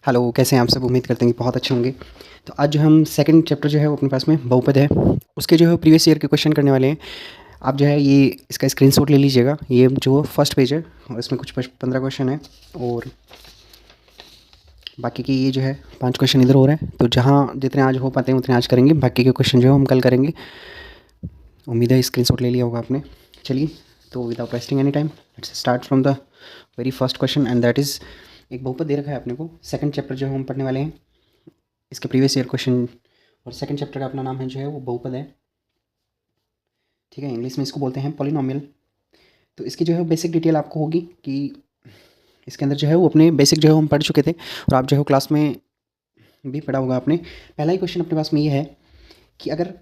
Hello, कैसे हैं आप सब? उम्मीद करते हैं कि बहुत अच्छे होंगे। तो आज जो हम सेकंड चैप्टर जो है वो अपने पास में बहुपद है, उसके जो है प्रीवियस ईयर के क्वेश्चन करने वाले हैं। आप जो है ये इसका स्क्रीनशॉट ले लीजिएगा। ये जो फर्स्ट पेज है और इसमें कुछ 15 क्वेश्चन है और बाकी के ये जो है 5 क्वेश्चन इधर हो रहे हैं। तो जहाँ जितने आज हो पाते हैं उतने आज करेंगे, बाकी के क्वेश्चन जो है हम कल करेंगे। उम्मीद है स्क्रीनशॉट ले लिया होगा आपने। चलिए, तो without wasting any time let's start from the very first question and that is एक बहुपद दे रखा है अपने को। सेकंड चैप्टर जो है हम पढ़ने वाले हैं, इसके प्रीवियस ईयर क्वेश्चन और सेकंड चैप्टर का अपना नाम है जो है वो बहुपद है। ठीक है, इंग्लिश में इसको बोलते हैं पॉलिनोमियल। तो इसकी जो है बेसिक डिटेल आपको होगी कि इसके अंदर जो है वो अपने बेसिक जो है हम पढ़ चुके थे और आप जो है क्लास में भी पढ़ा होगा आपने। पहला ही क्वेश्चन अपने पास में ये है कि अगर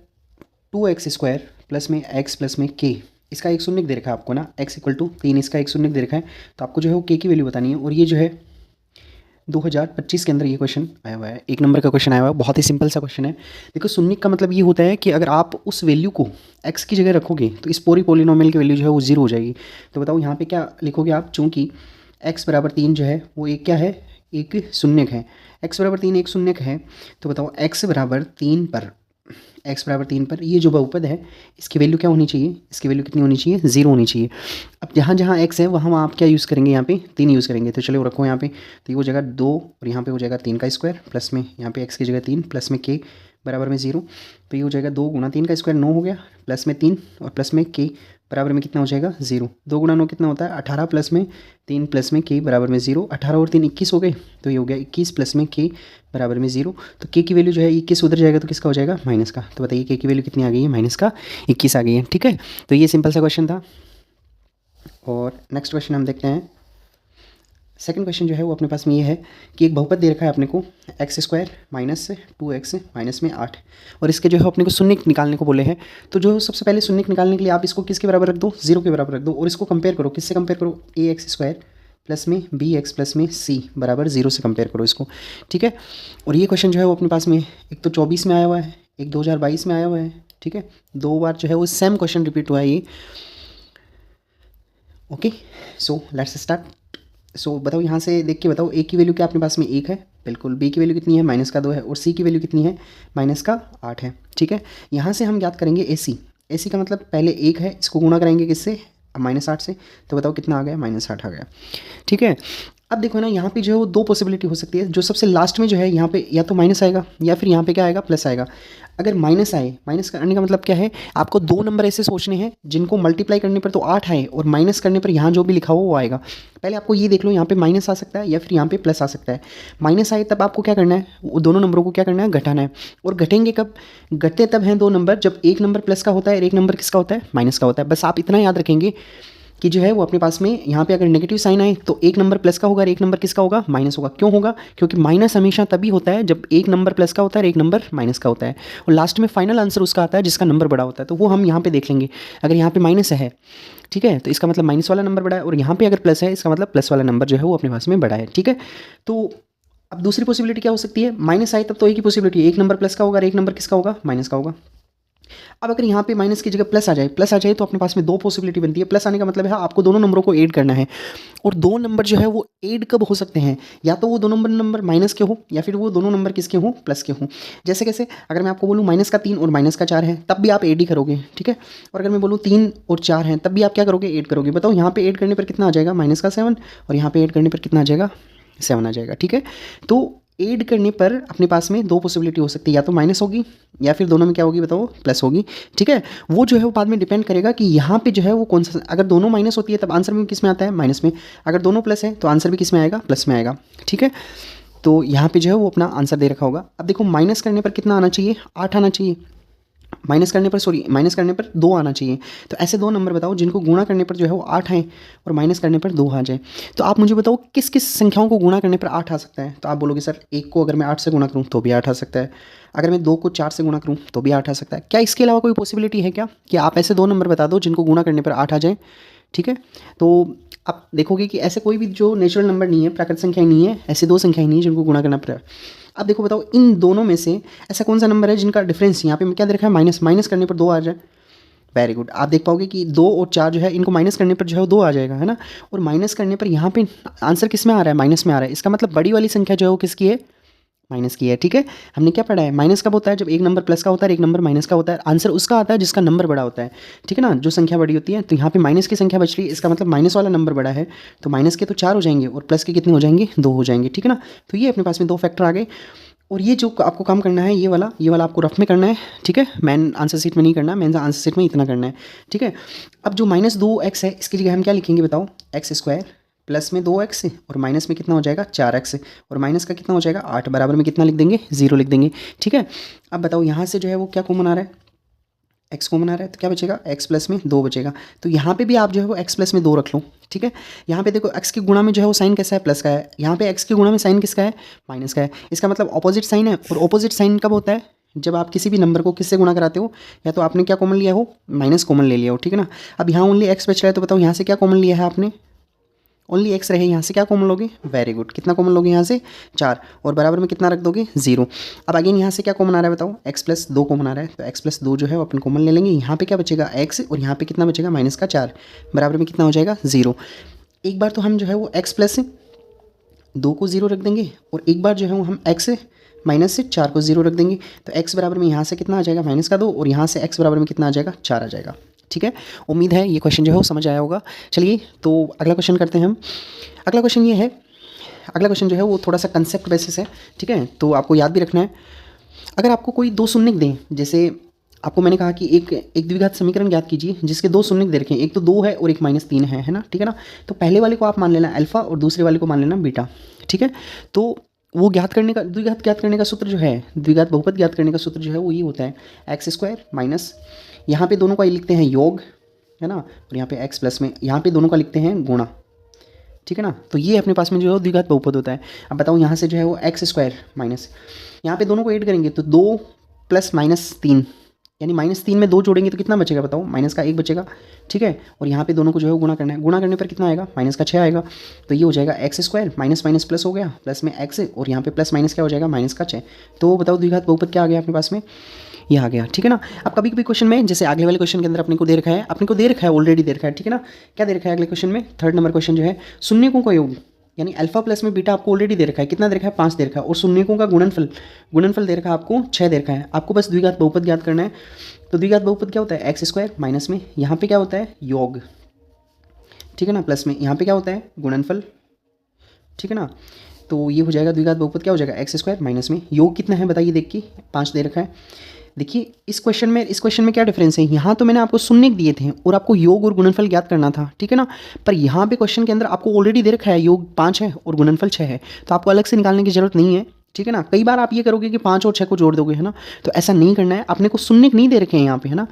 2x² प्लस में x प्लस में k, इसका एक शून्य दे रखा है आपको ना, x इक्वल टू 3, इसका एक शून्य दे रखा है। तो आपको जो है वो k की वैल्यू बतानी है और ये जो है 2025 के अंदर ये क्वेश्चन आया हुआ है। 1 नंबर का क्वेश्चन आया हुआ है, बहुत ही सिंपल सा क्वेश्चन है। देखो, शून्य का मतलब ये होता है कि अगर आप उस वैल्यू को x की जगह रखोगे तो इस पूरी पॉलिनोमियल की वैल्यू जो है वो 0 हो जाएगी। तो बताओ यहाँ पे क्या लिखोगे आप? चूँकि x बराबर 3 जो है वो एक क्या है, एक शून्य है। x बराबर 3 एक शून्य है। तो बताओ x बराबर 3 पर ये जो बहुपद है इसकी वैल्यू क्या होनी चाहिए? इसकी वैल्यू कितनी होनी चाहिए? 0 होनी चाहिए। अब जहाँ जहाँ x है वहाँ आप क्या यूज़ करेंगे? यहाँ पे 3 यूज़ करेंगे। तो चलो रखो यहाँ पे, तो ये हो जाएगा 2 और यहाँ पे हो जाएगा 3 का स्क्वायर प्लस में यहाँ पे x की जगह 3 प्लस में k बराबर में 0। तो ये हो जाएगा 2 गुना 3 का स्क्वायर 9 हो गया, प्लस में 3 और प्लस में k बराबर में कितना हो जाएगा? 0। 2 गुना 9 कितना होता है? 18 प्लस में 3 प्लस में k बराबर में 0। 18 और 3 21 हो गए, तो ये हो गया 21 प्लस में k बराबर में 0। तो k की वैल्यू जो है 21 उधर जाएगा तो किसका हो जाएगा? माइनस का। तो बताइए k की वैल्यू कितनी आ गई है? माइनस का 21 आ गई है। ठीक है, तो ये सिंपल सा क्वेश्चन था। और नेक्स्ट क्वेश्चन हम देखते हैं। सेकंड क्वेश्चन जो है वो अपने पास में ये है कि एक बहुपद दे रखा है अपने को x² माइनस 2x माइनस में 8 और इसके जो है अपने को शून्य निकालने को बोले हैं। तो जो सबसे पहले शून्य निकालने के लिए आप इसको किसके बराबर रख दो? 0 के बराबर रख दो और इसको कंपेयर करो। किससे कंपेयर करो? ax² प्लस में bx प्लस में c बराबर 0 से कंपेयर करो इसको। ठीक है, और ये क्वेश्चन जो है वो अपने पास में एक तो 24 में आया हुआ है, एक 2022 में आया हुआ है। ठीक है, 2 बार जो है वो सेम क्वेश्चन रिपीट हुआ है ये। Okay, so let's start. So बताओ, यहाँ से देख के बताओ, ए की वैल्यू क्या अपने पास में 1 है, बिल्कुल। बी की वैल्यू कितनी है? माइनस का 2 है। और सी की वैल्यू कितनी है? माइनस का 8 है। ठीक है, यहाँ से हम ज्ञात करेंगे ए सी का मतलब पहले 1 है, इसको गुणा करेंगे किससे? -8 से। तो बताओ कितना आ गया? -8 आ गया। ठीक है, अब देखो ना, यहाँ पे जो है वो 2 पॉसिबिलिटी हो सकती है। जो सबसे लास्ट में जो है यहाँ पे या तो माइनस आएगा या फिर यहाँ पे क्या आएगा? प्लस आएगा। अगर माइनस आए, माइनस करने का मतलब क्या है? आपको 2 नंबर ऐसे सोचने हैं जिनको मल्टीप्लाई करने पर तो 8 आए और माइनस करने पर यहाँ जो भी लिखा हो वो आएगा। पहले आपको ये देख लो, यहाँ पे माइनस आ सकता है या फिर यहाँ पे प्लस आ सकता है। माइनस आए तब आपको क्या करना है? वो दोनों नंबरों को क्या करना है? घटाना है। और घटेंगे कब? घटते तब हैं 2 नंबर जब एक नंबर प्लस का होता है और एक नंबर किसका होता है? माइनस का होता है। बस आप इतना याद रखेंगे कि जो है वो अपने पास में यहाँ पे अगर नेगेटिव साइन आए तो एक नंबर प्लस का होगा और एक नंबर किसका होगा? माइनस होगा। क्यों होगा? क्योंकि माइनस हमेशा तभी होता है जब एक नंबर प्लस का होता है और एक नंबर माइनस का होता है, और लास्ट में फाइनल आंसर उसका आता है जिसका नंबर बड़ा होता है। तो वो हम यहाँ पे देख लेंगे। अगर यहाँ पे माइनस है, ठीक है, तो इसका मतलब माइनस वाला नंबर बड़ा है, और यहाँ पे अगर प्लस है इसका मतलब प्लस वाला नंबर जो है वो अपने पास में बड़ा है। ठीक है, तो अब दूसरी पॉसिबिलिटी क्या हो सकती है? माइनस आए तब तो एक ही पॉसिबिलिटी है, एक नंबर प्लस का होगा और एक नंबर किसका होगा? माइनस का होगा। अब अगर यहाँ पे माइनस की जगह प्लस आ जाए तो अपने पास में 2 पॉसिबिलिटी बनती है। प्लस आने का मतलब है आपको दोनों नंबरों को ऐड करना है, और 2 नंबर जो है वो ऐड कब हो सकते हैं? या तो वो दोनों नंबर माइनस के हो या फिर वो दोनों नंबर किसके हो? प्लस के हो। जैसे कैसे? अगर मैं आपको बोलूँ माइनस का 3 और माइनस का 4 है तब भी आप ऐड ही करोगे। ठीक है, और अगर मैं बोलूँ 3 और 4 हैं तब भी आप क्या करोगे? ऐड करोगे। बताओ, यहाँ पे ऐड करने पर कितना आ जाएगा? माइनस का 7, और यहाँ पे ऐड करने पर कितना आ जाएगा? 7 आ जाएगा। ठीक है, तो ऐड करने पर अपने पास में 2 पॉसिबिलिटी हो सकती है, या तो माइनस होगी या फिर दोनों में क्या होगी? बताओ, प्लस होगी। ठीक है, वो जो है वो बाद में डिपेंड करेगा कि यहाँ पे जो है वो कौन सा। अगर दोनों माइनस होती है तब आंसर भी किस में आता है? माइनस में। अगर दोनों प्लस है तो आंसर भी किस में आएगा? प्लस में आएगा। ठीक है, तो यहाँ पे जो है वो अपना आंसर दे रखा होगा। अब देखो, माइनस करने पर कितना आना चाहिए? 8 आना चाहिए। माइनस करने पर 2 आना चाहिए। तो ऐसे 2 नंबर बताओ जिनको गुणा करने पर जो है वो 8 आए और माइनस करने पर 2 आ जाए। तो आप मुझे बताओ किस किस संख्याओं को गुणा करने पर 8 आ सकता है? तो आप बोलोगे सर, 1 को अगर मैं 8 से गुणा करूँ तो भी 8 आ सकता है, अगर मैं 2 को 4 से गुणा करूँ तो भी 8 आ सकता है। क्या इसके अलावा कोई पॉसिबिलिटी है क्या कि आप ऐसे 2 नंबर बता दो जिनको गुणा करने पर 8 आ जाए? ठीक है, तो आप देखोगे कि ऐसे कोई भी जो नेचुरल नंबर नहीं है, प्राकृतिक संख्याएं नहीं है, ऐसी 2 संख्याएं नहीं है जिनको गुणा करना पड़ेगा। अब देखो, बताओ इन दोनों में से ऐसा कौन सा नंबर है जिनका डिफरेंस यहाँ पे क्या दे रखा है? माइनस करने पर 2 आ जाए। Very good. आप देख पाओगे कि 2 और 4 जो है इनको माइनस करने पर जो है 2 आ जाएगा, है ना। और माइनस करने पर यहाँ पे आंसर किस में आ रहा है, माइनस में आ रहा है। इसका मतलब बड़ी वाली संख्या जो है वो किसकी है, माइनस की है। ठीक है, हमने क्या पढ़ा है, माइनस कब होता है, जब एक नंबर प्लस का होता है, एक नंबर माइनस का होता है। आंसर उसका आता है जिसका नंबर बड़ा होता है। ठीक है ना, जो संख्या बड़ी होती है। तो यहाँ पे माइनस की संख्या बच रही है, इसका मतलब माइनस वाला नंबर बड़ा है। तो माइनस के तो 4 हो जाएंगे और प्लस के कितने हो जाएंगे, 2 हो जाएंगे। ठीक है ना, तो ये अपने पास में 2 फैक्टर आ गए। और ये जो आपको काम करना है, ये वाला आपको रफ में करना है। ठीक है, मेन आंसर शीट में नहीं करना, मेन आंसर शीट में इतना करना है। ठीक है, अब जो -2x है इसकी जगह हम क्या लिखेंगे बताओ, x² प्लस में 2x और माइनस में कितना हो जाएगा 4x और माइनस का कितना हो जाएगा 8, बराबर में कितना लिख देंगे, 0 लिख देंगे। ठीक है, अब बताओ यहाँ से जो है वो क्या कॉमन आ रहा है, x कॉमन आ रहा है, तो क्या बचेगा, x प्लस में 2 बचेगा। तो यहाँ पे भी आप जो है वो x प्लस में 2 रख लो। ठीक है, यहाँ पे देखो x के गुणा में जो है वो साइन कैसा है, प्लस का है। यहाँ पे x के गुणा में साइन किसका है, माइनस का है। इसका मतलब ऑपोजिट साइन है। और ऑपोजिट साइन कब होता है, जब आप किसी भी नंबर को किससे गुणा कराते हो, या तो आपने क्या कॉमन लिया हो, माइनस कॉमन ले लिया हो। ठीक है ना, अब यहाँ ओनली x बच रहा है, तो बताओ यहाँ से क्या कॉमन लिया है आपने, ओनली x रहे, यहाँ से क्या कॉमन लोगे, वेरी गुड, कितना कॉमन लोगे यहाँ से 4 और बराबर में कितना रख दोगे 0। अब अगेन यहाँ से क्या कॉमन आ रहा है बताओ, x प्लस 2 कॉमन आ रहा है, तो x प्लस 2 जो है वो अपन कॉमन ले लेंगे। यहाँ पे क्या बचेगा x और यहाँ पे कितना बचेगा माइनस का 4, बराबर में कितना हो जाएगा 0। एक बार तो हम जो है वो x प्लस 2 को 0 रख देंगे और एक बार जो है वो हम x माइनस से 4 को 0 रख देंगे। तो x बराबर में यहाँ से कितना आ जाएगा माइनस का 2 और यहाँ से x बराबर में कितना आ जाएगा 4 आ जाएगा। ठीक है, उम्मीद है ये क्वेश्चन जो है वो समझ आया होगा। चलिए तो अगला क्वेश्चन करते हैं हम। अगला क्वेश्चन ये है, अगला क्वेश्चन जो है वो थोड़ा सा कंसेप्ट बेसिस है। ठीक है, तो आपको याद भी रखना है। अगर आपको कोई 2 शून्य दें, जैसे आपको मैंने कहा कि एक द्विघात समीकरण ज्ञात कीजिए जिसके 2 शून्य दे रखे हैं, एक तो 2 है और एक -3 है ना। ठीक है ना, तो पहले वाले को आप मान लेना अल्फा और दूसरे वाले को मान लेना बीटा। ठीक है, तो वो ज्ञात करने का, द्विघात ज्ञात करने का सूत्र जो है, द्विघात बहुपद ज्ञात करने का सूत्र जो है वो ये होता है x² माइनस, यहाँ पे दोनों का लिखते हैं योग, है ना, और यहाँ पे x प्लस में, यहाँ पे दोनों का लिखते हैं गुणा। ठीक है ना, तो ये अपने पास में जो है द्विघात बहुपद होता है। अब बताओ यहाँ से जो है वो x² माइनस, यहाँ पे दोनों को ऐड करेंगे तो 2 प्लस -3, यानी -3 में 2 जोड़ेंगे तो कितना बचेगा बताओ, माइनस का 1 बचेगा। ठीक है, और यहाँ पे दोनों को जो है गुणा करना है, गुणा करने पर कितना आएगा, माइनस का 6 आएगा। तो ये हो जाएगा x² माइनस माइनस प्लस हो गया, प्लस में x और यहाँ पे प्लस माइनस क्या हो जाएगा, माइनस का 6। तो बताओ द्विघात बहुपद क्या आ गया अपने पास में, ये आ गया। ठीक है ना, अब कभी कभी क्वेश्चन में, जैसे अगले वाले क्वेश्चन के अंदर अपने को दे रखा है, ऑलरेडी दे रखा है। ठीक है ना, क्या दे रखा है अगले क्वेश्चन में, 3rd नंबर क्वेश्चन जो है, शून्यकों का योग, यानी अल्फा प्लस में बीटा आपको ऑलरेडी दे रखा है, कितना दे रखा है 5 दे रखा है, और शून्यकों का गुणनफल दे रखा है आपको 6 दे रखा है। आपको बस द्विघात बहुपद ज्ञात करना है। तो द्विघात बहुपद क्या होता है, x² माइनस में यहाँ पे क्या होता है योग, ठीक है ना, प्लस में यहाँ पे क्या होता है गुणनफल। ठीक है ना, तो ये हो जाएगा द्विघात बहुपद क्या हो जाएगा, x² माइनस में योग कितना है बताइए, देखिए 5 दे रखा है। देखिए इस क्वेश्चन में क्या डिफरेंस है, यहाँ तो मैंने आपको शून्य दिए थे और आपको योग और गुणनफल ज्ञात करना था। ठीक है ना, पर यहाँ पे क्वेश्चन के अंदर आपको ऑलरेडी दे रखा है योग 5 है और गुणनफल 6 है, तो आपको अलग से निकालने की जरूरत नहीं है। ठीक है ना, कई बार आप ये करोगे कि 5 और 6 को जोड़ दोगे, है ना, तो ऐसा नहीं करना है। अपने को शून्य नहीं दे रखे हैं यहाँ पे, है ना,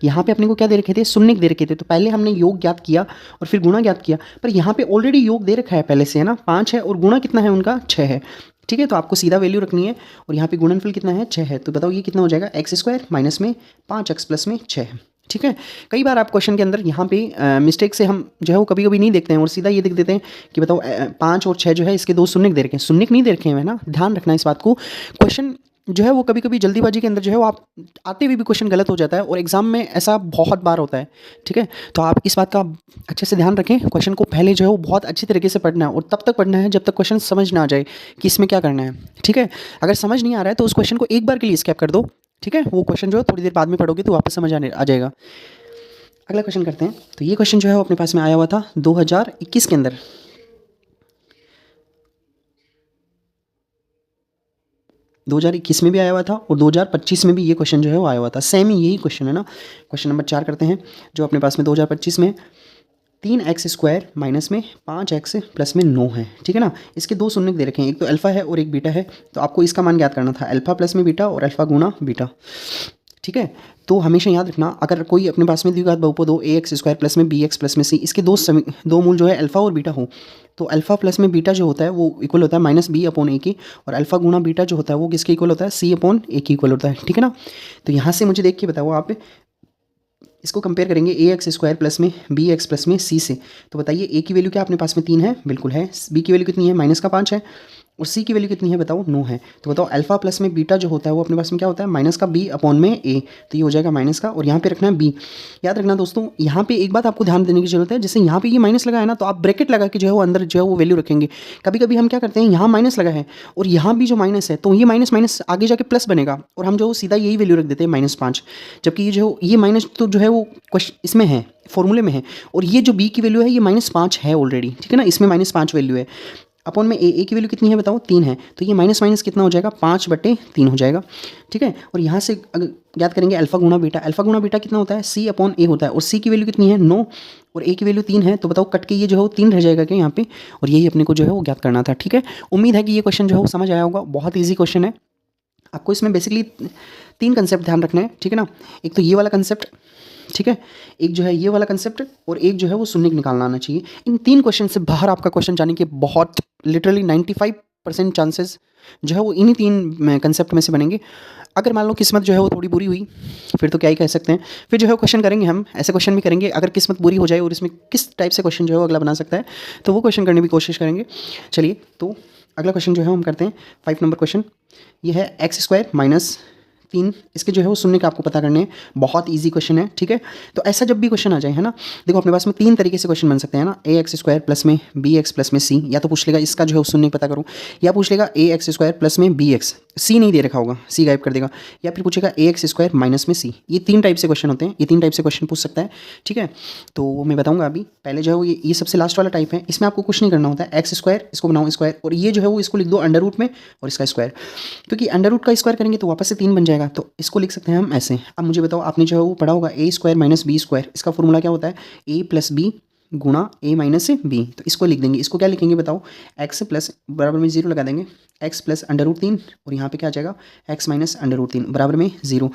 यहाँ पे अपने को क्या दे रखे थे, शून्य दे रखे थे। तो पहले हमने योग ज्ञात किया और फिर गुणा ज्ञात किया, पर यहाँ पे ऑलरेडी योग दे रखा है पहले से, है ना, 5 है और गुणा कितना है उनका 6 है। ठीक है, तो आपको सीधा वैल्यू रखनी है और यहाँ पे गुणनफल कितना है 6 है। तो बताओ ये कितना हो जाएगा, x² माइनस में 5x प्लस में 6। ठीक है, कई बार आप क्वेश्चन के अंदर यहाँ पे मिस्टेक से हम जो है वो कभी कभी नहीं देखते हैं और सीधा ये देख देते हैं कि बताओ 5 और 6 जो है इसके 2 शून्य दे रखे हैं, शून्य नहीं दे रखे हैं, है ना, ध्यान रखना इस बात को। क्वेश्चन जो है वो कभी कभी जल्दीबाजी के अंदर जो है वो आप आते हुए भी क्वेश्चन गलत हो जाता है और एग्जाम में ऐसा बहुत बार होता है। ठीक है, तो आप इस बात का अच्छे से ध्यान रखें। क्वेश्चन को पहले जो है वो बहुत अच्छी तरीके से पढ़ना है और तब तक पढ़ना है जब तक क्वेश्चन समझ ना आ जाए कि इसमें क्या करना है। ठीक है, अगर समझ नहीं आ रहा है तो उस क्वेश्चन को एक बार के लिए स्किप कर दो। ठीक है, वो क्वेश्चन जो है थोड़ी देर बाद में पढ़ोगे तो वापस समझ आ जाएगा। अगला क्वेश्चन करते हैं। तो ये क्वेश्चन जो है वो अपने पास में आया हुआ था 2021 के अंदर। 2021 में भी आया हुआ था और 2025 में भी ये क्वेश्चन जो है वो आया हुआ था, सेम ही यही क्वेश्चन है ना। क्वेश्चन नंबर 4 करते हैं जो अपने पास में 2025 में 3x² माइनस में 5x प्लस में 9 है। ठीक है ना, इसके 2 शून्य दे रखे हैं, एक तो अल्फा है और एक बीटा है। तो आपको इसका मान ज्ञात करना था, अल्फा प्लस में बीटा और अल्फा गुणा बीटा। ठीक है, तो हमेशा याद रखना अगर कोई अपने पास में द्विघात बहुपद हो ax² प्लस में bx प्लस में c, इसके दो मूल जो है अल्फा और बीटा हो, तो अल्फा प्लस में बीटा जो होता है वो इक्वल होता है -b/a की, और अल्फा गुणा बीटा जो होता है वो किसके इक्वल होता है, c/a की इक्वल होता है। ठीक है ना, तो यहाँ से मुझे देख के बताओ, आप इसको कंपेयर करेंगे ax² प्लस में bx प्लस में c से, तो बताइए a की वैल्यू क्या अपने पास में 3 है, बिल्कुल है। b की वैल्यू कितनी है, -5 है, और सी की वैल्यू कितनी है बताओ 9 है। तो बताओ अल्फा प्लस में बीटा जो होता है वो अपने पास में क्या होता है माइनस का बी अपॉन में ए, तो ये हो जाएगा माइनस का, और यहाँ पे रखना है बी। याद रखना दोस्तों, यहाँ पे एक बात आपको ध्यान देने की जरूरत है, जैसे यहाँ पे ये माइनस लगा है ना, तो आप ब्रैकेट लगा के जो है वो अंदर जो है वो वैल्यू रखेंगे। कभी कभी हम क्या करते हैं, यहाँ माइनस लगा है और यहाँ भी जो माइनस है, तो ये माइनस माइनस आगे जाके प्लस बनेगा और हम जो सीधा यही वैल्यू रख देते हैं -5, जबकि ये जो ये माइनस तो जो है वो इसमें है, फॉर्मूले में है, और ये जो बी की वैल्यू है ये -5 है ऑलरेडी, ठीक है ना, इसमें -5 वैल्यू है। अपॉन में ए की वैल्यू कितनी है बताओ 3 है, तो ये माइनस माइनस कितना हो जाएगा 5/3 हो जाएगा, ठीक है। और यहाँ से अगर याद करेंगे अल्फा गुणा बीटा कितना होता है सी अपॉन ए होता है, और सी की वैल्यू कितनी है 9 और ए की वैल्यू 3 है, तो बताओ कट के ये जो है वो 3 रह जाएगा क्या यहाँ पे, और यही अपने को जो है वो ज्ञात करना था, ठीक है। उम्मीद है कि ये क्वेश्चन जो है वो समझ आया होगा, बहुत ईजी क्वेश्चन है। आपको इसमें बेसिकली 3 कंसेप्ट ध्यान रखना है, ठीक है ना। एक तो ये वाला कंसेप्ट, ठीक है, एक जो है ये वाला कंसेप्ट, और एक जो है वो शून्य निकालना आना चाहिए। इन 3 क्वेश्चन से बाहर आपका क्वेश्चन जाने के बहुत लिटरली 95% चांसेस जो है वो इन्हीं 3 कंसेप्ट में से बनेंगे। अगर मान लो किस्मत जो है वो थोड़ी बुरी हुई, फिर तो क्या ही कह सकते हैं, फिर जो है क्वेश्चन करेंगे हम, ऐसे क्वेश्चन भी करेंगे। अगर किस्मत बुरी हो जाए और इसमें किस टाइप से क्वेश्चन जो है वो अगला बना सकता है, तो वो क्वेश्चन करने की कोशिश करेंगे। चलिए, तो अगला क्वेश्चन जो है हम करते हैं 5 नंबर क्वेश्चन। ये है x² - 3, इसके जो है वो शून्य का आपको पता करने हैं। बहुत इजी क्वेश्चन है, ठीक है। तो ऐसा जब भी क्वेश्चन आ जाए, है ना, देखो अपने पास में 3 तरीके से क्वेश्चन बन सकते हैं ना, ax² प्लस में bx प्लस में c, या तो पूछ लेगा इसका जो है वो शून्य पता करूँ, या पूछ लेगा ax² प्लस में bx, c नहीं दे रखा होगा, c गायब कर देगा, या फिर पूछेगा ax² माइनस में c। ये 3 टाइप से क्वेश्चन होते हैं, ये 3 टाइप से क्वेश्चन पूछ सकता है, ठीक है। तो मैं बताऊंगा अभी, पहले जो है वो ये सबसे लास्ट वाला टाइप है, इसमें आपको कुछ नहीं करना होता है, x², इसको बनाओ स्क्वायर, और ये जो है वो इसको लिख दो अंडर रूट में और इसका स्क्वायर, क्योंकि अंडर रूट का स्क्वायर करेंगे तो वापस से 3 बन जाएगा, तो इसको लिख सकते हैं हम ऐसे। अब मुझे बताओ, आपने जो है वो पढ़ा होगा a² माइनस b², इसका फॉर्मूला क्या होता है a प्लस बी गुणा a माइनस बी, तो इसको लिख देंगे। इसको क्या लिखेंगे बताओ, x प्लस बराबर में 0 लगा देंगे, x प्लस अंडर रूट 3, और यहाँ पे क्या आ जाएगा x माइनस अंडर रूट 3 बराबर में 0।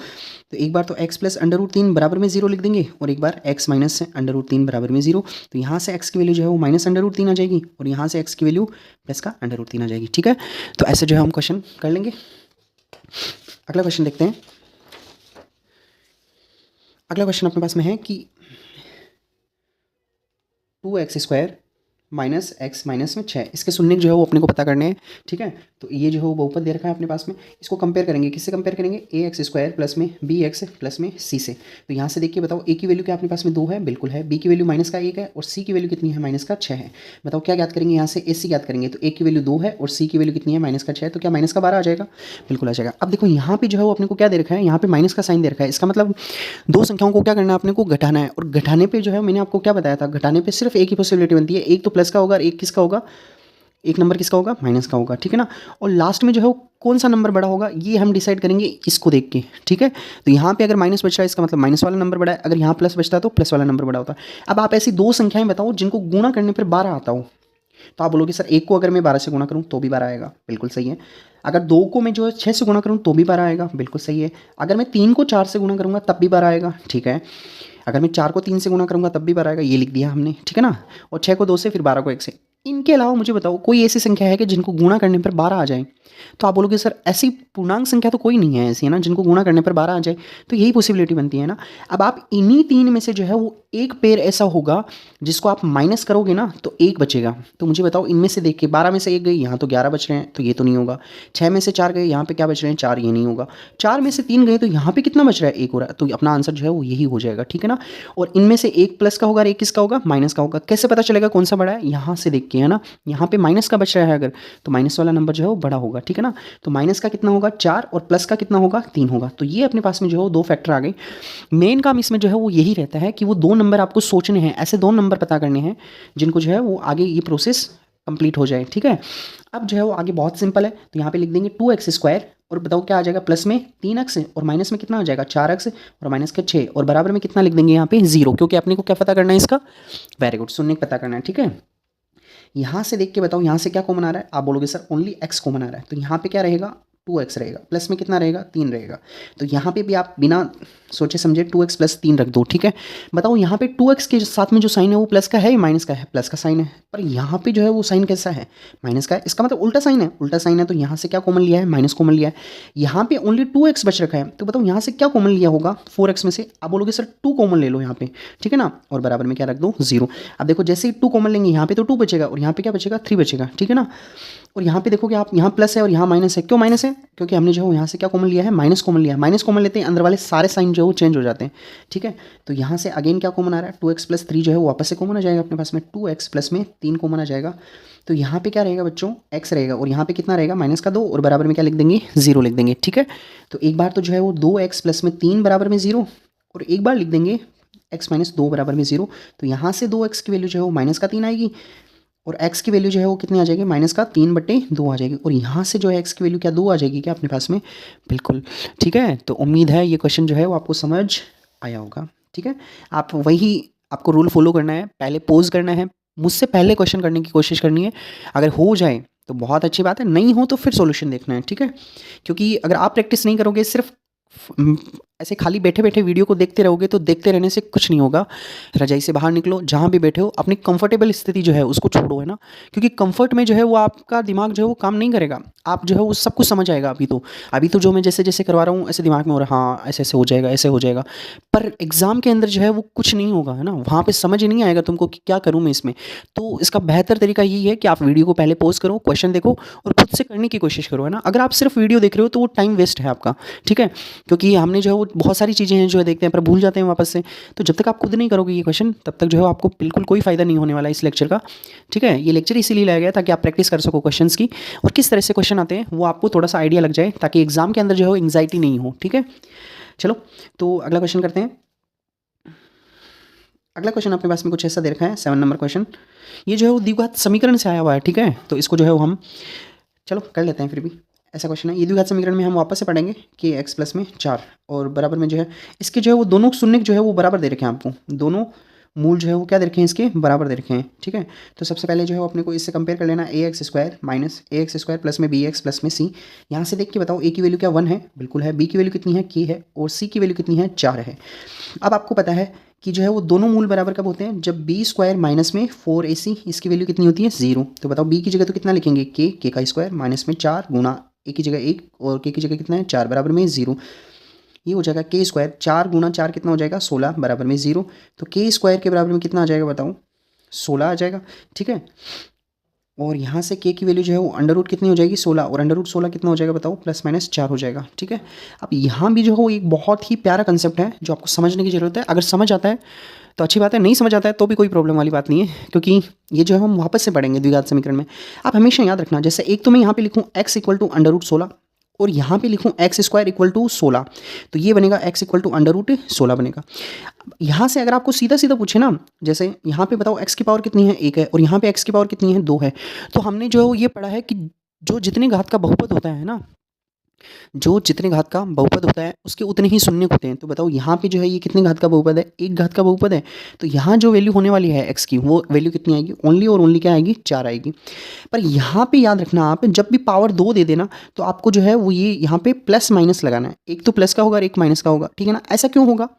तो एक बार तो x प्लस अंडर रूट 3 बराबर में 0 लिख देंगे, और एक बार x माइनस अंडर रूट 3 बराबर में 0। तो यहाँ से x की वैल्यू जो है वो माइनस अंडर रूट 3 आ जाएगी, और यहाँ से x की वैल्यू प्लस का अंडर रूट 3 आ जाएगी, ठीक है। तो ऐसे जो है हम क्वेश्चन कर लेंगे। अगला क्वेश्चन देखते हैं। अगला क्वेश्चन अपने पास में है कि 2x² माइनस x माइनस में 6, इसके शून्य जो है वो अपने को पता करने हैं, ठीक है। तो ये जो है वो बहुपद दे रखा है अपने पास में, इसको कंपेयर करेंगे, किससे कंपेयर करेंगे, ax² प्लस में bx प्लस में c से। तो यहाँ से देखिए बताओ, a की वैल्यू क्या अपने पास में 2 है, बिल्कुल है, b की वैल्यू माइनस का 1 है, और c की वैल्यू कितनी है माइनस का 6 है। बताओ क्या ज्ञात करेंगे, यहाँ से ac ज्ञात करेंगे, तो a की वैल्यू 2 है और c की वैल्यू कितनी है माइनस का 6, तो क्या माइनस का 12 आ जाएगा, बिल्कुल आ जाएगा। अब देखो यहाँ पे जो है वो अपने को क्या दे रखा है, यहाँ पे माइनस का साइन दे रखा है, इसका मतलब 2 संख्याओं को क्या करना है अपने को, घटाना है, और घटाने पे जो है मैंने आपको क्या बताया था, घटाने पे सिर्फ एक ही पॉसिबिलिटी बनती है, एक तो प्लस का होगा और एक किसका होगा, एक नंबर किसका होगा, माइनस का होगा, ठीक है ना। और लास्ट में जो है वो कौन सा नंबर बड़ा होगा ये हम डिसाइड करेंगे इसको देख के, ठीक है। तो यहाँ पे अगर माइनस बच रहा है इसका मतलब माइनस वाला नंबर बड़ा है, अगर यहाँ प्लस बचता है तो प्लस वाला नंबर बड़ा होता है। अब आप ऐसी 2 संख्याएं बताओ जिनको गुणा करने पर 12 आता हो, तो आप बोलोगे सर एक को अगर मैं 12 से गुणा करूँ तो भी 12 आएगा, बिल्कुल सही है। अगर 2 को मैं जो है 6 से गुणा करूँ तो भी 12 आएगा, बिल्कुल सही है। अगर मैं 3 को 4 से गुणा करूँगा तब भी 12 आएगा, ठीक है। अगर मैं 4 को 3 से गुणा करूँगा तब भी 12 आएगा, ये लिख दिया हमने, ठीक है ना। और 6 को 2 से, फिर 12 को 1 से। इनके अलावा मुझे बताओ कोई ऐसी संख्या है कि जिनको गुणा करने पर 12 आ जाए, तो आप बोलोगे सर ऐसी पूर्णांक संख्या तो कोई नहीं है ऐसी, है ना, जिनको गुणा करने पर 12 आ जाए, तो यही पॉसिबिलिटी बनती है ना। अब आप इन्हीं 3 में से जो है वो एक पेयर ऐसा होगा जिसको आप माइनस करोगे ना तो 1 बचेगा। तो मुझे बताओ इनमें से देख के 12 में से 1 गई, यहाँ तो 11 बच रहे हैं, तो ये तो नहीं होगा। 6 में से 4 गए, यहाँ पे क्या बच रहे हैं 4, ये नहीं होगा। 4 में से 3 गए तो यहाँ पे कितना बच रहा है 1 हो रहा है, तो अपना आंसर जो है वो यही हो जाएगा, ठीक है ना। और इनमें से 1 प्लस का होगा और 1 किसका होगा, माइनस का होगा। कैसे पता चलेगा कौन सा बड़ा है, यहाँ से देख के, है ना। यहाँ पे माइनस का बच रहा है अगर, तो माइनस वाला नंबर जो है वो बड़ा होगा, ठीक है ना। तो माइनस का कितना होगा 4 और प्लस का कितना होगा 3 होगा। तो ये अपने पास में जो है 2 फैक्टर आ गए। मेन काम इसमें जो है वो यही रहता है कि वो 2 नंबर आपको सोचने हैं, ऐसे 2 नंबर पता करने हैं जिनको जो है वो आगे ये प्रोसेस कंप्लीट हो जाए, ठीक है। अब जो है वो आगे बहुत सिंपल है, तो यहाँ पे लिख देंगे 2x² और बताओ क्या आ जाएगा, प्लस में 3x और माइनस में कितना आ जाएगा 4x और माइनस के 6 और बराबर में कितना लिख देंगे यहाँ पे 0, क्योंकि अपने को क्या पता करना है इसका, वेरी गुड, शून्य पता करना है, ठीक है। यहाँ से देख के बताओ यहाँ से क्या कॉमन आ रहा है, आप बोलोगे सर ओनली x कॉमन आ रहा है, तो यहाँ पे क्या रहेगा 2x रहेगा, प्लस में कितना रहेगा 3 रहेगा। तो यहाँ पे भी आप बिना सोचे समझे 2x प्लस 3 रख दो, ठीक है। बताओ यहाँ पे 2x के साथ में जो साइन है वो प्लस का है या माइनस का है? प्लस का साइन है, पर यहाँ पे जो है वो साइन कैसा है? माइनस का है। इसका मतलब उल्टा साइन है, उल्टा साइन है तो यहाँ से क्या कॉमन लिया है? माइनस कॉमन लिया है। यहाँ पे ओनली 2x बच रखा है, तो बताओ यहाँ से क्या कॉमन लिया होगा 4x में से? आप बोलोगे सर 2 कॉमन ले लो यहाँ पे, ठीक है ना, और बराबर में क्या रख दो 0। अब देखो जैसे ही 2 कॉमन लेंगे यहाँ पे तो 2 बचेगा और यहाँ पे क्या बचेगा 3 बचेगा, ठीक है ना। और यहाँ पे देखोगे आप, यहाँ प्लस है और यहाँ माइनस है। क्यों माइनस है? क्योंकि हमने जो है यहाँ से क्या कॉमन लिया है? माइनस कॉमन लिया है। माइनस कॉमन लेते हैं अंदर वाले सारे साइन जो है वो चेंज हो जाते हैं, ठीक है। तो यहाँ से अगेन क्या कॉमन आ रहा है? 2x प्लस 3 जो है वो वापस से कॉमन आ जाएगा अपने पास में, 2x प्लस में 3 कॉमन आ जाएगा। तो यहाँ पे क्या रहेगा बच्चों? x रहेगा और यहाँ पे कितना रहेगा? माइनस का 2 और बराबर में क्या लिख देंगे? 0 लिख देंगे, ठीक है। तो एक बार तो जो है वो 2x प्लस में 3 बराबर में 0 और एक बार लिख देंगे x माइनस 2 बराबर में 0। तो यहाँ से 2x की वैल्यू जो है वो माइनस का 3 आएगी और x की वैल्यू जो है वो कितनी आ जाएगी? माइनस का 3/2 आ जाएगी। और यहाँ से जो है x की वैल्यू क्या 2 आ जाएगी क्या अपने पास में? बिल्कुल, ठीक है। तो उम्मीद है ये क्वेश्चन जो है वो आपको समझ आया होगा, ठीक है। आप वही आपको रूल फॉलो करना है, पहले पोज करना है, मुझसे पहले क्वेश्चन करने की कोशिश करनी है। अगर हो जाए तो बहुत अच्छी बात है, नहीं हो तो फिर सॉल्यूशन देखना है, ठीक है। क्योंकि अगर आप प्रैक्टिस नहीं करोगे, सिर्फ ऐसे खाली बैठे बैठे वीडियो को देखते रहोगे तो देखते रहने से कुछ नहीं होगा। रजाई से बाहर निकलो, जहाँ भी बैठे हो अपनी कंफर्टेबल स्थिति जो है उसको छोड़ो, है ना। क्योंकि कंफर्ट में जो है वो आपका दिमाग जो है वो काम नहीं करेगा। आप जो है वो सब कुछ समझ आएगा अभी तो जो मैं जैसे जैसे करवा रहा हूँ ऐसे दिमाग में हो रहा है, हाँ ऐसे ऐसे हो जाएगा, ऐसे हो जाएगा। पर एग्ज़ाम के अंदर जो है वो कुछ नहीं होगा, है ना। वहाँ पर समझ नहीं आएगा तुमको कि क्या करूँ मैं इसमें। तो इसका बेहतर तरीका यही है कि आप वीडियो को पहले पॉज करो, क्वेश्चन देखो और खुद से करने की कोशिश करो, है ना। अगर आप सिर्फ वीडियो देख रहे हो तो वो टाइम वेस्ट है आपका, ठीक है। क्योंकि हमने जो है वो बहुत सारी चीज़ें हैं जो है देखते हैं पर भूल जाते हैं वापस से। तो जब तक आप खुद नहीं करोगे ये क्वेश्चन तब तक जो है आपको बिल्कुल कोई फ़ायदा नहीं होने वाला इस लेक्चर का, ठीक है। ये लेक्चर इसीलिए लाया गया ताकि आप प्रैक्टिस कर सको क्वेश्चंस की और किस तरह से क्वेश्चन आते हैं वो आपको थोड़ा सा आइडिया लग जाए, ताकि एग्जाम के अंदर जो है एंग्जाइटी नहीं हो, ठीक है। चलो तो अगला क्वेश्चन करते हैं। अगला क्वेश्चन अपने पास में कुछ ऐसा दे रखा है, 7 नंबर क्वेश्चन। ये जो है वो द्विघात समीकरण से आया हुआ है, ठीक है। तो इसको जो है वो हम चलो कर लेते हैं। फिर भी ऐसा क्वेश्चन है, ये द्विघात समीकरण में हम वापस से पढ़ेंगे कि x प्लस में 4 और बराबर में जो है इसके जो है वो दोनों शून्य जो है वो बराबर दे रखे हैं आपको। दोनों मूल जो है वो क्या दे रखे हैं? इसके बराबर दे रखे हैं, ठीक है। तो सबसे पहले जो है अपने को इससे कंपेयर कर लेना ax² माइनस ax² प्लस में bx प्लस में c। यहाँ से देख के बताओ a की वैल्यू क्या 1 है? बिल्कुल है। b की वैल्यू कितनी है? k है। और c की वैल्यू कितनी है? 4 है। अब आपको पता है कि जो है वो दोनों मूल बराबर कब होते हैं? जब b² माइनस में 4ac, इसकी वैल्यू कितनी होती है? 0। तो बताओ b की जगह तो कितना लिखेंगे? k का स्क्वायर माइनस में 4 गुना a की जगह 1 और k की जगह कितना है? 4 बराबर में 0। ये हो जाएगा k² 4 गुना 4 कितना हो जाएगा? 16 बराबर में 0। तो k² के बराबर में कितना आ जाएगा बताओ? 16 आ जाएगा, ठीक है। और यहाँ से k की वैल्यू जो है वो अंडर रूट कितनी हो जाएगी? 16 और अंडर रूट 16 कितना हो जाएगा बताओ? प्लस माइनस 4 हो जाएगा, ठीक है। अब यहाँ भी जो है वो एक बहुत ही प्यारा कंसेप्ट है जो आपको समझने की ज़रूरत है। अगर समझ आता है तो अच्छी बात है, नहीं समझ आता है तो भी कोई प्रॉब्लम वाली बात नहीं है, क्योंकि ये जो है हम वापस से पढ़ेंगे द्विघात समीकरण में। आप हमेशा याद रखना, जैसे एक तो मैं यहाँ पे लिखूँ x equal to under root 16 और यहाँ पे लिखूँ x² इक्वल टू 16, तो ये बनेगा x equal to under root 16 बनेगा। यहाँ से अगर आपको सीधा सीधा पूछे ना, जैसे यहाँ पे बताओ x की पावर कितनी है? 1 है और यहाँ पे x की पावर कितनी है? 2 है। तो हमने जो ये पढ़ा है कि जो जितने घात का बहुपद होता है ना, जो जितने घात का बहुपद होता है उसके उतने ही शून्य होते हैं। तो बताओ यहाँ पे जो है ये कितने घात का बहुपद है? 1 घात का बहुपद है। तो यहाँ जो वैल्यू होने वाली है x की, वो वैल्यू कितनी आएगी? ओनली और ओनली क्या आएगी? 4 आएगी। पर यहाँ पे याद रखना, आप जब भी पावर 2 दे देना तो आपको जो है वो ये यहाँ पे प्लस माइनस लगाना है। एक तो प्लस का होगा और एक माइनस का होगा, ठीक है ना। ऐसा क्यों होगा?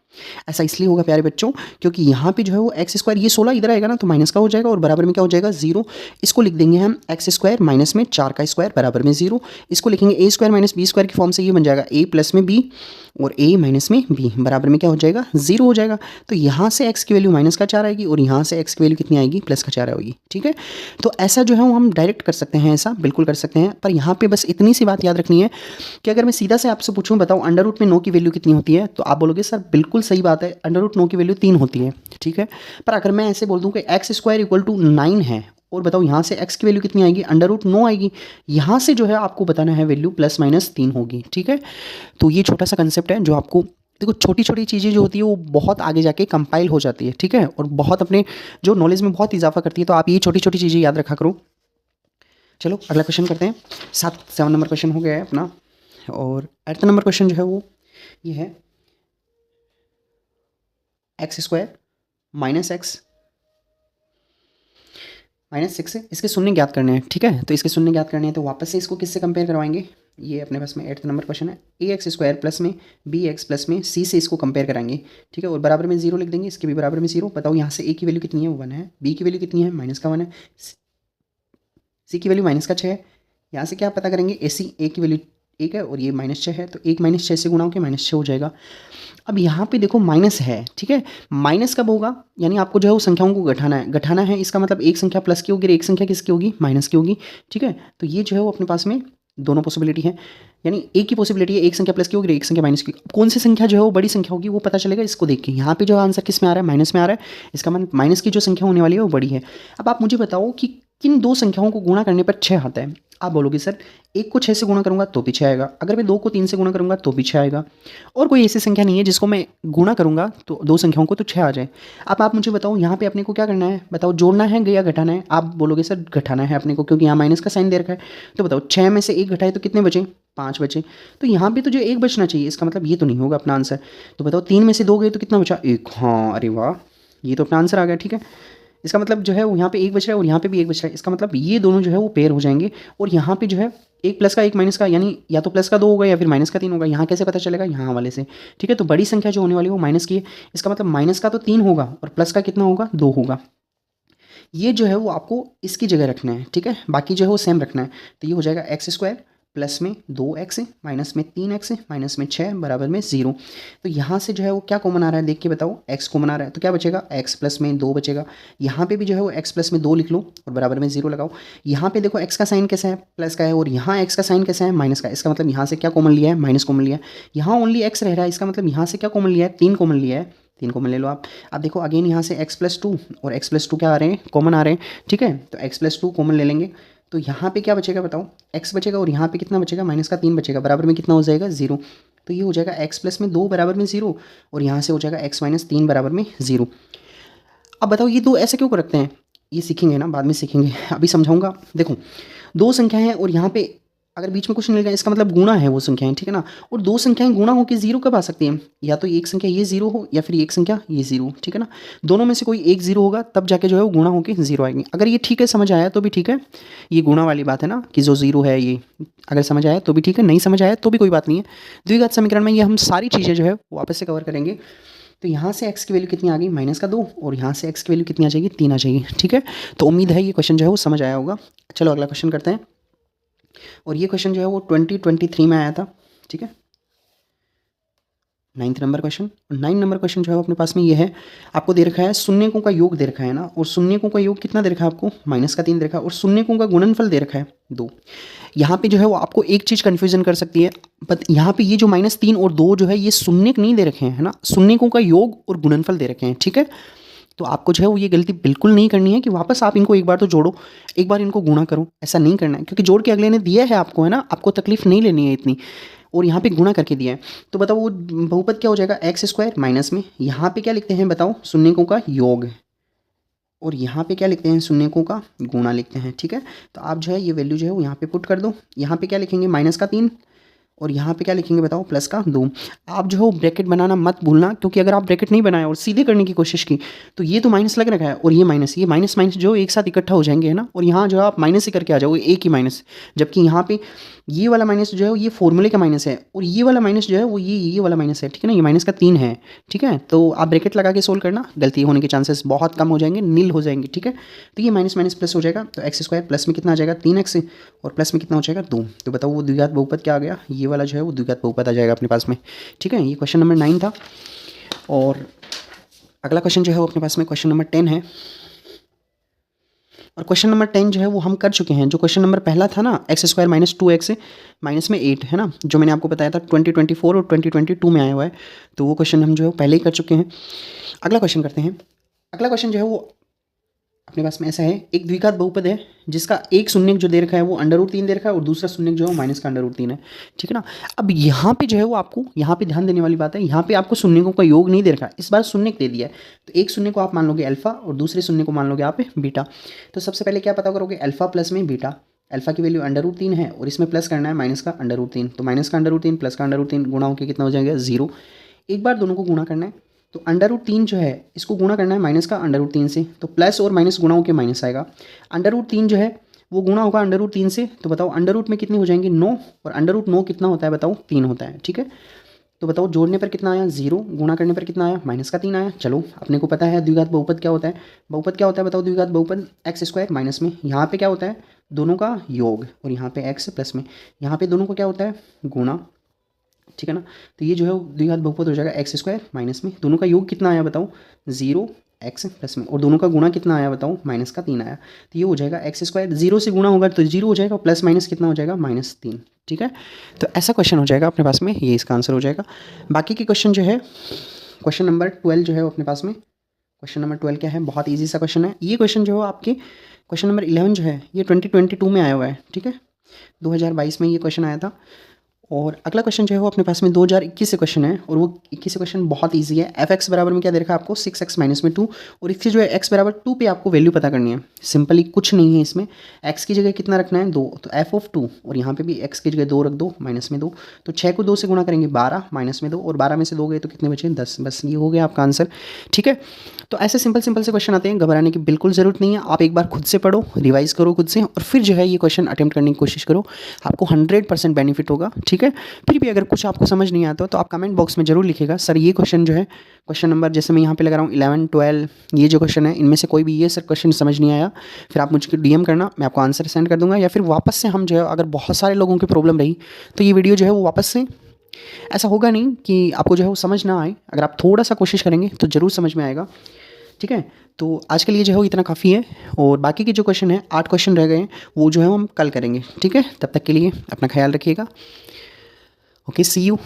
ऐसा इसलिए होगा प्यारे बच्चों, क्योंकि यहाँ पे जो है वो x², ये 16 इधर आएगा ना तो माइनस का हो जाएगा और बराबर में क्या हो जाएगा? 0। इसको लिख देंगे हम x² माइनस में 4 का स्क्वायर बराबर में 0। इसको लिखेंगे a² माइनस b² की फॉर्म से, ये बन जाएगा a प्लस में b और a माइनस में b बराबर में क्या हो जाएगा? 0 हो जाएगा। तो यहाँ से x की वैल्यू माइनस का 4 आएगी और यहाँ से x की वैल्यू कितनी आएगी? प्लस का 4 आएगी, ठीक है। तो ऐसा जो है वो हम डायरेक्ट कर सकते हैं, ऐसा बिल्कुल कर सकते हैं। पर यहाँ पे बस इतनी सी बात याद रखनी है कि अगर मैं सीधा से आपसे पूछूं बताओ अंडर रूट में 9 की वैल्यू कितनी होती है, तो आप बोलोगे सर बिल्कुल सही बात है, अंडर रूट 9 की वैल्यू 3 होती है, ठीक है। पर अगर मैं ऐसे बोल दूं कि x² इक्वल टू 9 है और बताओ यहाँ से x की वैल्यू कितनी आएगी? अंडर रूट 9 आएगी। यहाँ से जो है आपको बताना है वैल्यू प्लस माइनस 3 होगी, ठीक है। तो ये छोटा सा कंसेप्ट है जो आपको, देखो छोटी छोटी चीज़ें जो होती है वो बहुत आगे जाके कंपाइल हो जाती है, ठीक है, और बहुत अपने जो नॉलेज में बहुत इजाफा करती है। तो आप ये छोटी छोटी चीज़ें याद रखा करो। चलो अगला क्वेश्चन करते हैं। 7 नंबर क्वेश्चन हो गया है अपना। और 8 नंबर क्वेश्चन जो है वो ये है x² माइनस x माइनस 6 है। इसके शून्य ज्ञात करने हैं, ठीक है। तो इसके शून्य ज्ञात करने हैं तो वापस से इसको किससे कंपेयर करवाएंगे? ये अपने पास में 8th नंबर क्वेश्चन है। ax² प्लस में bx प्लस में c से इसको कंपेयर कराएंगे, ठीक है, और बराबर में 0 लिख देंगे, इसके भी बराबर में 0। बताओ यहाँ से a की वैल्यू कितनी है, 1 है, b की वैल्यू कितनी है, -1 है, c की वैल्यू -6 है। यहाँ से क्या पता करेंगे, a की वैल्यू 1 है और ये -6 है, तो 1 -6 से गुणा होकर -6 हो जाएगा। अब यहाँ पे देखो माइनस है, ठीक है, माइनस कब होगा, यानी आपको जो है वो संख्याओं को घटाना है, इसका मतलब एक संख्या प्लस की होगी और एक संख्या किसकी होगी, माइनस की होगी, ठीक है। तो ये जो है वो अपने पास में दोनों पॉसिबिलिटी है, यानी एक ही पॉसिबिलिटी है, एक संख्या प्लस की होगी एक संख्या माइनस की। कौन सी संख्या जो है वो बड़ी संख्या होगी वो पता चलेगा इसको देख के। यहाँ पे जो आंसर किस में आ रहा है, माइनस में आ रहा है, इसका मतलब माइनस की जो संख्या होने वाली है वो बड़ी है। अब आप मुझे बताओ कि किन दो संख्याओं को गुणा करने पर 6 आता है। आप बोलोगे सर 1 को 6 से गुणा करूंगा तो भी 6 आएगा, अगर मैं 2 को 3 से गुणा करूंगा तो भी 6 आएगा, और कोई ऐसी संख्या नहीं है जिसको मैं गुणा करूंगा तो दो संख्याओं को तो 6 आ जाए। अब आप मुझे बताओ यहाँ पे अपने को क्या करना है, बताओ जोड़ना है या घटाना है। आप बोलोगे सर घटाना है अपने को, क्योंकि यहाँ माइनस का साइन दे रखा है। तो बताओ 6 में से 1 घटाए तो कितने बचे, 5 बचे। तो यहाँ पे तो जो 1 बचना चाहिए, इसका मतलब ये तो नहीं होगा अपना आंसर। तो बताओ 3 में से 2 गए तो कितना बचा, 1। हाँ, अरे वाह, ये तो अपना आंसर आ गया, ठीक है। इसका मतलब जो है वो यहाँ पे 1 बच रहा है और यहाँ पे भी 1 बच रहा है, इसका मतलब ये दोनों जो है वो पेयर हो जाएंगे। और यहाँ पे जो है 1 प्लस का 1 माइनस का, यानी या तो प्लस का 2 होगा या फिर माइनस का 3 होगा। यहाँ कैसे पता चलेगा, यहाँ वाले से, ठीक है। तो बड़ी संख्या जो होने वाली है वो माइनस की है, इसका मतलब माइनस का तो 3 होगा और प्लस का कितना होगा, 2 होगा। ये जो है वो आपको इसकी जगह रखना है, ठीक है, बाकी जो है वो सेम रखना है। तो ये हो जाएगा x² प्लस में 2x है, माइनस में 3x है, माइनस में 6 बराबर में 0। तो यहाँ से जो है वो क्या कॉमन आ रहा है, देख के बताओ, x कॉमन आ रहा है, तो क्या बचेगा, x प्लस में 2 बचेगा। यहाँ पे भी जो है वो x प्लस में 2 लिख लो और बराबर में 0 लगाओ। यहाँ पे देखो x का साइन कैसा है, प्लस का है, और यहाँ x का साइन कैसा है, माइनस का। इसका मतलब यहाँ से क्या कॉमन लिया है, माइनस कॉमन लिया है। यहाँ ओनली x रह रहा है, इसका मतलब यहाँ से क्या कॉमन लिया है, 3 कॉमन लिया है, 3 कॉमन ले लो आप। अब देखो अगेन यहाँ से x+2 और x+2 क्या आ रहे हैं, कॉमन आ रहे हैं, ठीक है। तो x+2 कॉमन ले लेंगे, तो यहाँ पे क्या बचेगा बताओ, x बचेगा, और यहाँ पे कितना बचेगा, माइनस का 3 बचेगा, बराबर में कितना हो जाएगा, 0। तो ये हो जाएगा x प्लस में 2 बराबर में 0, और यहाँ से हो जाएगा x माइनस 3 बराबर में 0। अब बताओ ये दो ऐसे क्यों रखते हैं, ये सीखेंगे ना, बाद में सीखेंगे, अभी समझाऊंगा। देखो दो संख्या है और यहाँ पे अगर बीच में कुछ नहीं लगा, इसका मतलब गुणा है वो संख्याएं, ठीक है ना। और दो संख्याएं गुणा होकर 0 कब आ सकती हैं, या तो एक संख्या ये 0 हो या फिर एक संख्या ये 0, ठीक है ना। दोनों में से कोई एक 0 होगा तब जाके जो है वो गुणा होकर 0 आएंगे। अगर ये ठीक है, समझ आया तो भी ठीक है, ये गुणा वाली बात है ना, कि जो 0 है ये अगर समझ आया तो भी ठीक है, नहीं समझ आया तो भी कोई बात नहीं है। द्विघात समीकरण में ये हम सारी चीज़ें जो है वापस से कवर करेंगे। तो यहाँ से x की वैल्यू कितनी आ गई, -2, और यहाँ से x की वैल्यू कितनी आ जाएगी, 3 आ जाएगी, ठीक है। तो उम्मीद है ये क्वेश्चन जो है वो समझ आया होगा। चलो अगला क्वेश्चन करते हैं, और ये क्वेश्चन जो है वो 2023 में आया था, ठीक है, 9th number question. 9 number question जो है अपने पास में ये है, आपको दे रखा है शून्यकों का योग दे रखा है ना, और शून्यकों का योग कितना दे रखा है आपको, -3 दे रखा है, और शून्यकों का गुणनफल दे रखा है 2। यहाँ पे जो है वो आपको एक चीज़ कन्फ्यूजन कर सकती है, बट यहाँ पे ये जो -3 और 2 जो है ये शून्यक नहीं दे रखे हैं, है ना, शून्यकों का योग और गुणनफल दे रखे हैं, ठीक है। तो आपको जो है वो ये गलती बिल्कुल नहीं करनी है कि वापस आप इनको एक बार तो जोड़ो, एक बार इनको गुणा करो, ऐसा नहीं करना है, क्योंकि जोड़ के अगले ने दिया है आपको, है ना, आपको तकलीफ नहीं लेनी है इतनी, और यहाँ पे गुणा करके दिया है। तो बताओ वो बहुपद क्या हो जाएगा, x² माइनस में यहाँ पे क्या लिखते हैं बताओ, शून्यकों का योग, और यहाँ पे क्या लिखते हैं, शून्यकों का गुणा लिखते हैं, ठीक है। तो आप जो है ये वैल्यू जो है वो यहाँ पे पुट कर दो। यहाँ पे क्या लिखेंगे, -3, और यहाँ पे क्या लिखेंगे बताओ, +2। आप जो है ब्रैकेट बनाना मत भूलना, क्योंकि अगर आप ब्रैकेट नहीं बनाए और सीधे करने की कोशिश की तो ये तो माइनस लग रखा है, और ये माइनस जो एक साथ इकट्ठा हो जाएंगे, है ना, और यहाँ जो आप माइनस ही करके आ जाओगे, एक ही माइनस, जबकि यहाँ पे ये वाला माइनस जो है ये फॉर्मूले का माइनस है, और ये वाला माइनस जो है वो ये वाला माइनस है, ठीक है ना, ये -3 है, ठीक है। तो आप ब्रैकेट लगा के सोल्व करना, गलती होने के चांसेस बहुत कम हो जाएंगे, नील हो जाएंगे, ठीक है। तो ये माइनस माइनस प्लस हो जाएगा, तो x² प्लस में कितना आ जाएगा, 3x, और प्लस में कितना हो जाएगा, 2। तो बताओ वो द्विघात बहुपद क्या आ गया, ये वाला जो है वो द्विघात बहुपद आ जाएगा अपने पास में, ठीक है। ये क्वेश्चन नंबर 9 था, और अगला क्वेश्चन जो है वो अपने पास में क्वेश्चन नंबर 10 है, और क्वेश्चन नंबर 10 जो है वो हम कर चुके हैं। जो क्वेश्चन नंबर पहला था ना, x² माइनस 2x माइनस में 8, है ना, जो मैंने आपको बताया था 2024 और 2022 में आया हुआ है, तो वो क्वेश्चन हम जो है पहले ही कर चुके हैं। अगला क्वेश्चन करते हैं। अगला क्वेश्चन जो है वो अपने पास में ऐसा है, एक द्विघात बहुपद है जिसका एक शून्यक जो दे रखा है वो √3 दे रखा है, और दूसरा शून्यक जो है माइनस का √3 है, ठीक है ना। अब यहाँ पे जो है वो आपको यहाँ पे ध्यान देने वाली बात है, यहाँ पे आपको शून्यकों का योग नहीं दे रखा है, इस बार शून्यक दे दिया है। तो एक शून्य को आप मान लोगे अल्फा और दूसरे शून्य को मान लोगे आप बीटा। तो सबसे पहले क्या पता करोगे, अल्फा प्लस में बीटा। अल्फा की वैल्यू √3 है और इसमें प्लस करना है माइनस का √3, तो माइनस का √3 प्लस का √3 गुणा होकर कितना हो जाएगा, 0। एक बार दोनों को गुणा करना है, तो √3 जो है इसको गुणा करना है माइनस का √3 से, तो प्लस और माइनस गुणा होकर माइनस आएगा। √3 जो है वो गुणा होगा √3 से। तो बताओ अंडर रूट में कितनी हो जाएंगी 9, और √9 कितना होता है बताओ 3 होता है, ठीक है। तो बताओ जोड़ने पर कितना आया 0, गुणा करने पर कितना आया -3 आया। चलो अपने को पता है द्विघात बहुपद क्या होता है, बहुपद क्या होता है बताओ, द्विघात बहुपद x² माइनस में, यहाँ पे क्या होता है दोनों का योग, और यहाँ पे x प्लस में, यहाँ पे दोनों को क्या होता है गुणा, ठीक है ना। तो ये जो है द्विघात बहुपद हो जाएगा x² माइनस में, दोनों का योग कितना आया बताओ 0 x प्लस में, और दोनों का गुणा कितना आया बताओ -3 आया। तो ये हो जाएगा x², 0 से गुणा होगा तो 0 हो जाएगा, प्लस माइनस कितना हो जाएगा -3, ठीक है। तो ऐसा क्वेश्चन हो जाएगा अपने पास में, ये इसका आंसर हो जाएगा। बाकी के क्वेश्चन जो है, क्वेश्चन नंबर 12 जो है अपने पास में, क्वेश्चन नंबर 12 क्या है, बहुत ईजी सा क्वेश्चन है। ये क्वेश्चन जो है आपके क्वेश्चन नंबर 11 जो है ये 2022 में आया हुआ है, ठीक है, 2022 में ये क्वेश्चन आया था। और अगला क्वेश्चन जो है वो अपने पास में 2021 से क्वेश्चन है, और वो 21 से क्वेश्चन बहुत इजी है। f(x) बराबर में क्या दे रखा है आपको 6x माइनस में 2, और इसकी जो है x बराबर 2 पे आपको वैल्यू पता करनी है। सिंपली कुछ नहीं है इसमें, x की जगह कितना रखना है 2, तो f(2), और यहाँ पे भी x की जगह 2 रख दो, -2, तो 6 को 2 से गुणा करेंगे 12, -2, और 12 में से 2 गए तो कितने बचे 10, बस ये हो गया आपका आंसर, ठीक है। तो ऐसे सिंपल से क्वेश्चन आते हैं, घबराने की बिल्कुल ज़रूरत नहीं है। आप एक बार खुद से पढ़ो, रिवाइज करो खुद से, और फिर जो है ये क्वेश्चन अटेम्प्ट करने की कोशिश करो, आपको 100% बेनिफिट होगा, ठीक है। फिर भी अगर कुछ आपको समझ नहीं आता तो आप कमेंट बॉक्स में जरूर लिखिएगा सर ये क्वेश्चन जो है, क्वेश्चन नंबर जैसे मैं यहाँ पे लगा रहा हूँ 11, 12, ये जो क्वेश्चन है इनमें से कोई भी ये सर क्वेश्चन समझ नहीं आया, फिर आप मुझे DM करना, मैं आपको आंसर सेंड कर दूंगा, या फिर वापस से हम जो है, अगर बहुत सारे लोगों की प्रॉब्लम रही तो ये वीडियो जो है वो वापस से, ऐसा होगा नहीं कि आपको जो है वो समझ ना आए, अगर आप थोड़ा सा कोशिश करेंगे तो ज़रूर समझ में आएगा, ठीक है। तो आज के लिए जो है वो इतना काफ़ी है, और बाकी के जो क्वेश्चन है 8 क्वेश्चन रह गए हैं वो जो है हम कल करेंगे, ठीक है। तब तक के लिए अपना ख्याल रखिएगा, ओके, सी यू।